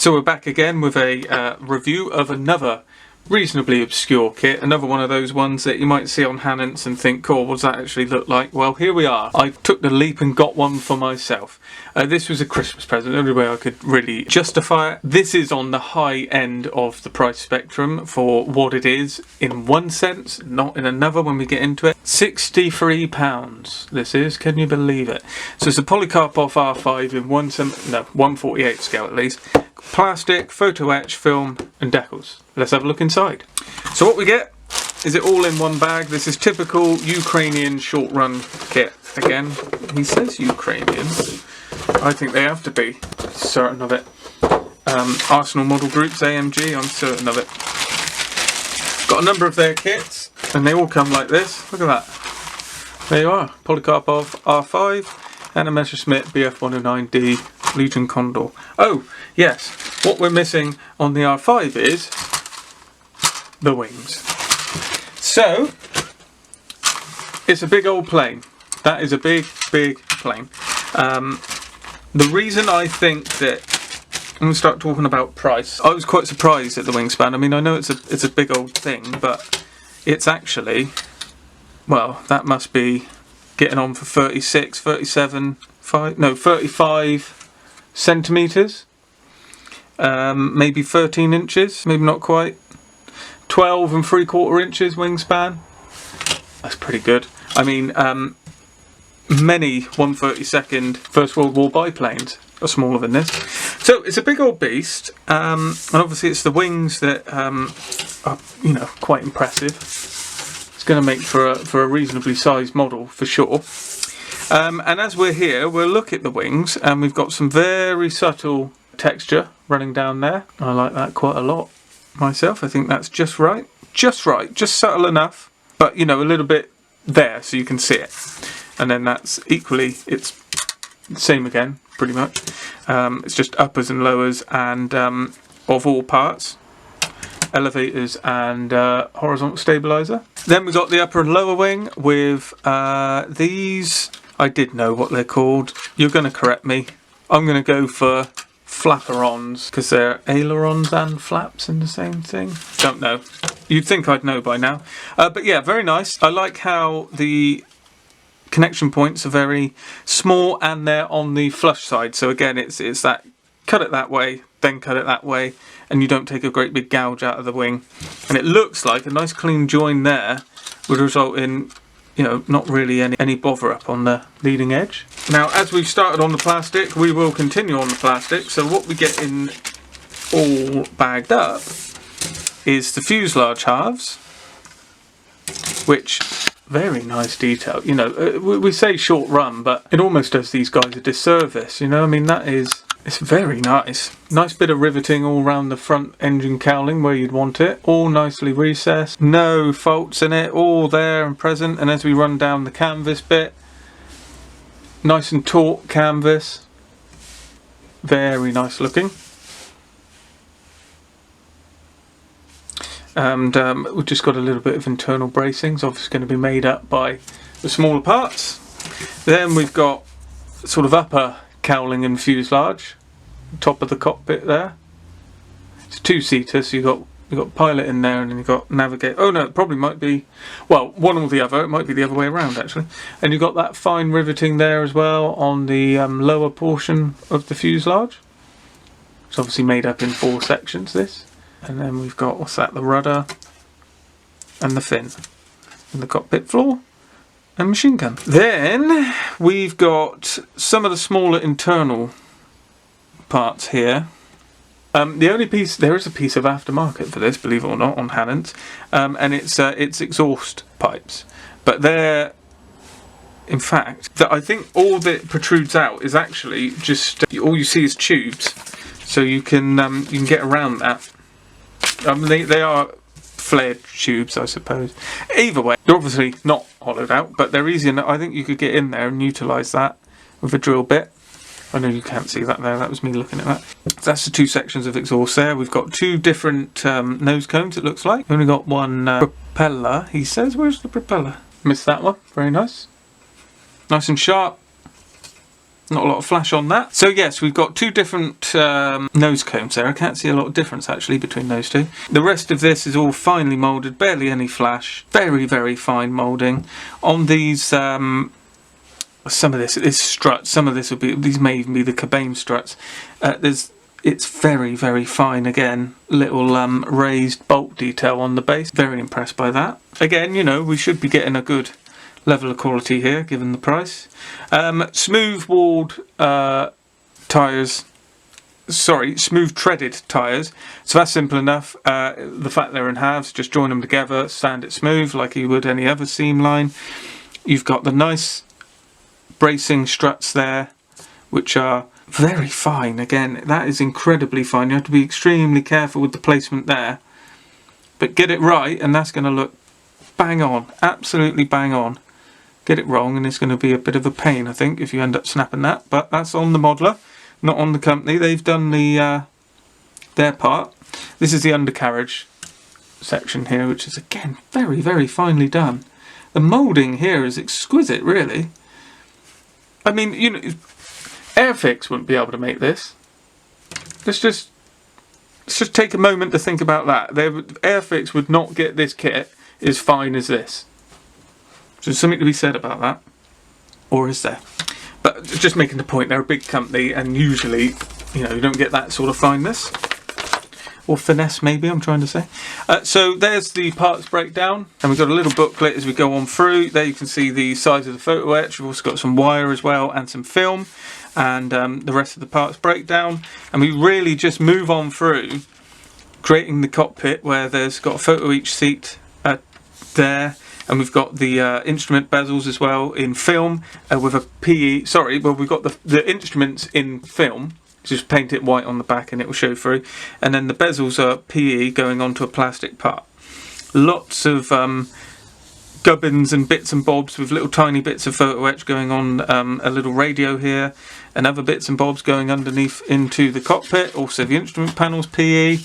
So we're back again with a review of another reasonably obscure kit, another one of those ones that you might see on Hannants and think, cool, what does that actually look like? Well, here we are. I took the leap and got one for myself. This was a Christmas present, the only way I could really justify it. This is on the high end of the price spectrum for what it is, in one sense, not in another when we get into it. £63 this is, can you believe it? So it's a Polikarpov R-5 in 148 scale at least. Plastic, photo etch, film and decals. Let's have a look inside. So what we get is it all in one bag. This is typical Ukrainian short run kit. Again, he says Ukrainian. I think they have to be, certain of it. Arsenal model groups, AMG, I'm certain of it. Got a number of their kits and they all come like this. Look at that. There you are, Polikarpov R-5 and a Messerschmitt BF109D Legion Condor. Oh, yes, what we're missing on the R5 is the wings. So, it's a big old plane. That is a big, big plane. The reason I think that I'm going to start talking about price. I was quite surprised at the Wingspan. I mean, I know it's a big old thing, but it's actually, well, that must be getting on for 36, 37, 35 centimetres. Maybe 13 inches, maybe not quite. 12 3/4 inches wingspan. That's pretty good. I mean, many 1/32 First World War biplanes are smaller than this. So it's a big old beast, and obviously it's the wings that are, you know, quite impressive. It's going to make for a reasonably sized model for sure. And as we're here, we'll look at the wings, and we've got some very subtle texture running down there. I like that quite a lot myself. I think that's just right, just subtle enough, but you know, a little bit there so you can see it. And then that's equally, it's the same again, pretty much. It's just uppers and lowers and of all parts, elevators and horizontal stabilizer. Then we got the upper and lower wing with these. I did know what they're called. You're going to correct me. I'm going to go for flaperons because they're ailerons and flaps in the same thing. Don't know. You'd think I'd know by now. But yeah, very nice. I like how the connection points are very small and they're on the flush side. So again, it's that cut it that way, then cut it that way, and you don't take a great big gouge out of the wing. And it looks like a nice clean join there would result in, you know, not really any bother up on the leading edge. Now, as we've started on the plastic, we will continue on the plastic. So what we get in all bagged up is the fuselage halves, which, very nice detail. You know, we say short run, but it almost does these guys a disservice. You know, I mean, it's very nice. Nice bit of riveting all around the front engine cowling where you'd want it. All nicely recessed. No faults in it. All there and present. And as we run down the canvas bit, nice and taut canvas. Very nice looking. And we've just got a little bit of internal bracings. Obviously going to be made up by the smaller parts. Then we've got sort of upper cowling and fuselage, top of the cockpit there. It's a two-seater, so you've got pilot in there and then you've got navigate. Oh no, it probably might be, well, one or the other. It might be the other way around actually. And you've got that fine riveting there as well on the lower portion of the fuselage. It's obviously made up in 4 sections, this. And then we've got, what's that, the rudder and the fin and the cockpit floor and machine gun. Then we've got some of the smaller internal parts here. The only piece, there is a piece of aftermarket for this, believe it or not, on Hannants, and it's exhaust pipes. But they're, in fact, I think all that protrudes out is actually just all you see is tubes, so you can get around that. They are flared tubes, I suppose. Either way, they're obviously not hollowed out, but they're easy enough. I think you could get in there and utilise that with a drill bit. I know you can't see that there, that was me looking at that. That's the 2 sections of exhaust there. We've got 2 different nose cones, it looks like. We've only got one propeller, he says. Where's the propeller? Missed that one, very nice. Nice and sharp. Not a lot of flash on that. So yes, we've got two different nose cones there. I can't see a lot of difference actually between those two. The rest of this is all finely moulded, barely any flash. Very, very fine moulding. On these, some of this is struts. Some of this will be, these may even be the Cabane struts. It's very, very fine again. Little raised bolt detail on the base. Very impressed by that. Again, you know, we should be getting a good level of quality here, given the price. Smooth treaded tyres. So that's simple enough. The fact they're in halves, just join them together, sand it smooth like you would any other seam line. You've got the nice bracing struts there, which are very fine. Again, that is incredibly fine. You have to be extremely careful with the placement there, but get it right and that's going to look bang on, absolutely bang on. Get it wrong and it's going to be a bit of a pain, I think, if you end up snapping that. But that's on the modeler, not on the company. They've done their part. This is the undercarriage section here, which is again very, very finely done. The moulding here is exquisite, really. I mean, you know, Airfix wouldn't be able to make this. Let's just take a moment to think about that. Airfix would not get this kit as fine as this. So there's something to be said about that, or is there? But just making the point, they're a big company, and usually, you know, you don't get that sort of fineness or finesse. Maybe I'm trying to say. So there's the parts breakdown, and we've got a little booklet as we go on through. There you can see the size of the photo etch. We've also got some wire as well and some film, and the rest of the parts breakdown. And we really just move on through creating the cockpit, where there's got a photo each seat there. And we've got the instrument bezels as well in film with a PE. Sorry, well, we've got the instruments in film. Just paint it white on the back and it will show through. And then the bezels are PE going onto a plastic part. Lots of gubbins and bits and bobs with little tiny bits of photo etch going on. A little radio here and other bits and bobs going underneath into the cockpit. Also the instrument panels PE.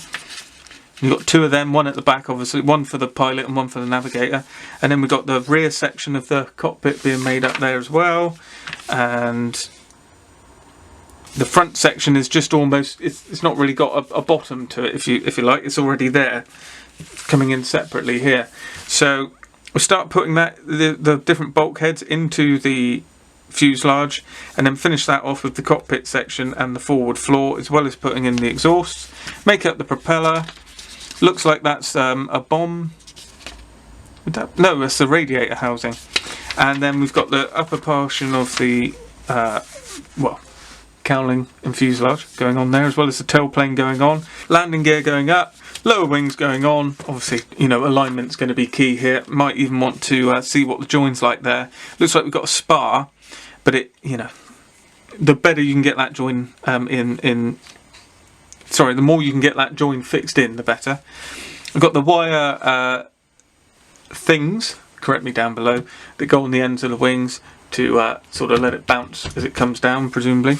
You've got two of them, one at the back obviously, one for the pilot and one for the navigator. And then we've got the rear section of the cockpit being made up there as well. And the front section is just almost, it's not really got a bottom to it, if you like. It's already there, coming in separately here. So we'll start putting the different bulkheads into the fuselage, and then finish that off with the cockpit section and the forward floor, as well as putting in the exhausts. Make up the propeller. Looks like that's a bomb. No, that's the radiator housing. And then we've got the upper portion of the cowling and fuselage going on there, as well as the tailplane going on. Landing gear going up, lower wings going on. Obviously, you know, alignment's going to be key here. Might even want to see what the join's like there. Looks like we've got a spar, but it, you know, the better you can get that join the more you can get that join fixed in, the better. We've got the wire things, correct me down below, that go on the ends of the wings to sort of let it bounce as it comes down, presumably.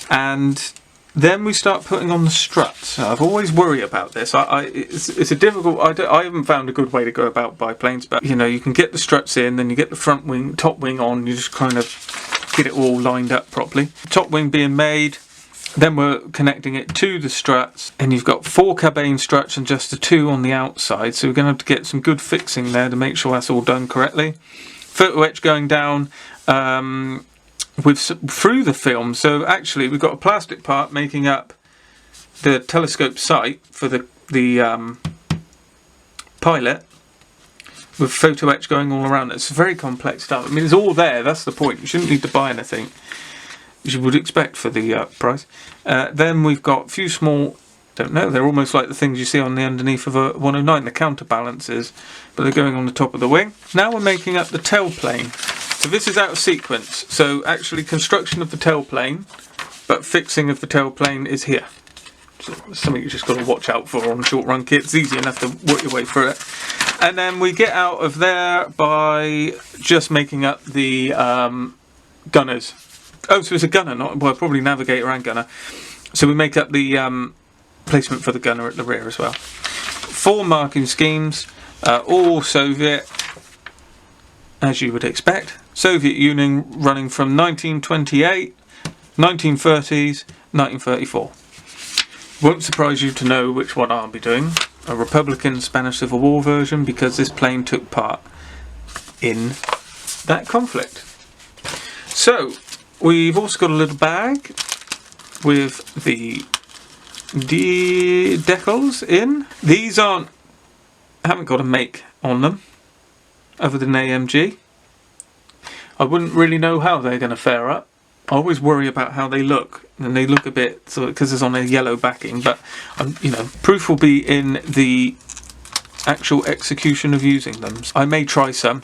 And then we start putting on the struts. I've always worried about this. It's a difficult. I haven't found a good way to go about biplanes, but you know, you can get the struts in, then you get the front wing, top wing on. You just kind of get it all lined up properly. Top wing being made. Then we're connecting it to the struts, and you've got 4 Cabane struts and just the 2 on the outside, so we're going to have to get some good fixing there to make sure that's all done correctly. Photo etch going down through the film, so actually we've got a plastic part making up the telescope sight for the pilot, with photo etch going all around it. It's very complex stuff. I mean, it's all there, that's the point. You shouldn't need to buy anything, as you would expect for the price. Then we've got a few small, don't know, they're almost like the things you see on the underneath of a 109, the counterbalances, but they're going on the top of the wing. Now we're making up the tailplane. So this is out of sequence. So actually construction of the tailplane, but fixing of the tailplane is here. So something you just got to watch out for on short run kits. It's easy enough to work your way through it. And then we get out of there by just making up the gunners. Oh, so it's a gunner, probably navigator and gunner. So we make up the placement for the gunner at the rear as well. 4 marking schemes, all Soviet, as you would expect. Soviet Union running from 1928 1930s, 1934. Won't surprise you to know which one I'll be doing. A Republican Spanish Civil War version, because this plane took part in that conflict. So, we've also got a little bag with the decals in. These haven't got a make on them, other than AMG. I wouldn't really know how they're going to fare up. I always worry about how they look, and they look a bit, because it's on a yellow backing, but you know, proof will be in the actual execution of using them. I may try some,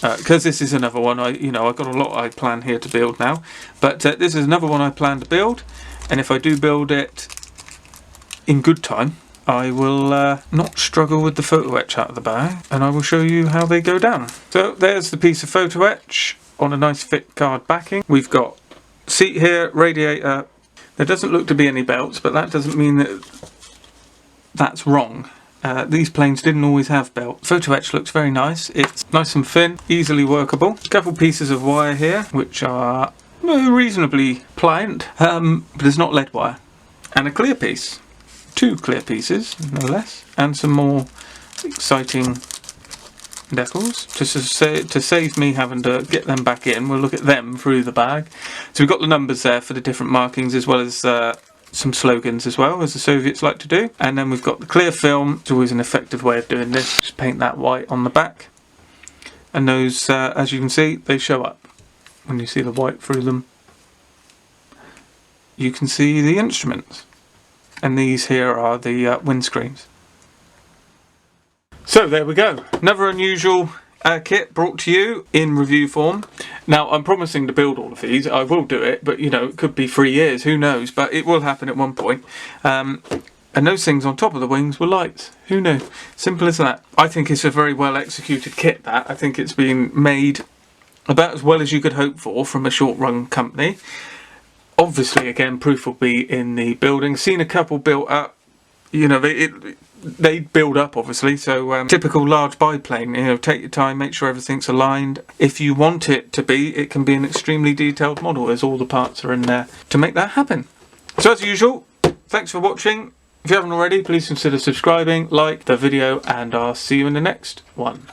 because this is another one. I've got a lot I plan here to build now, but this is another one I plan to build, and if I do build it in good time, I will not struggle with the photo etch out of the bag, and I will show you how they go down. So there's the piece of photo etch on a nice thick card backing. We've got seat here, radiator. There doesn't look to be any belts, but that doesn't mean that that's wrong. These planes didn't always have belts. Photo etch looks very nice. It's nice and thin, easily workable. A couple pieces of wire here, which are reasonably pliant, but it's not lead wire. And a clear piece. 2 clear pieces, no less. And some more exciting decals to save me having to get them back in. We'll look at them through the bag. So we've got the numbers there for the different markings, as well as some slogans as well, as the Soviets like to do. And then we've got the clear film. It's always an effective way of doing this. Just paint that white on the back, and those, as you can see, they show up when you see the white through them. You can see the instruments, and these here are the windscreens. So there we go, another unusual kit brought to you in review form. Now, I'm promising to build all of these. I will do it, but you know, it could be 3 years, who knows, but it will happen at one point. And those things on top of the wings were lights. Who knew? Simple as that. I think it's a very well executed kit, that. I think it's been made about as well as you could hope for from a short run company. Obviously, again, proof will be in the building. Seen a couple built up. You know, they build up, obviously, so typical large biplane, you know, take your time, make sure everything's aligned. If you want it to be, it can be an extremely detailed model, as all the parts are in there to make that happen. So as usual, thanks for watching. If you haven't already, please consider subscribing, like the video, and I'll see you in the next one.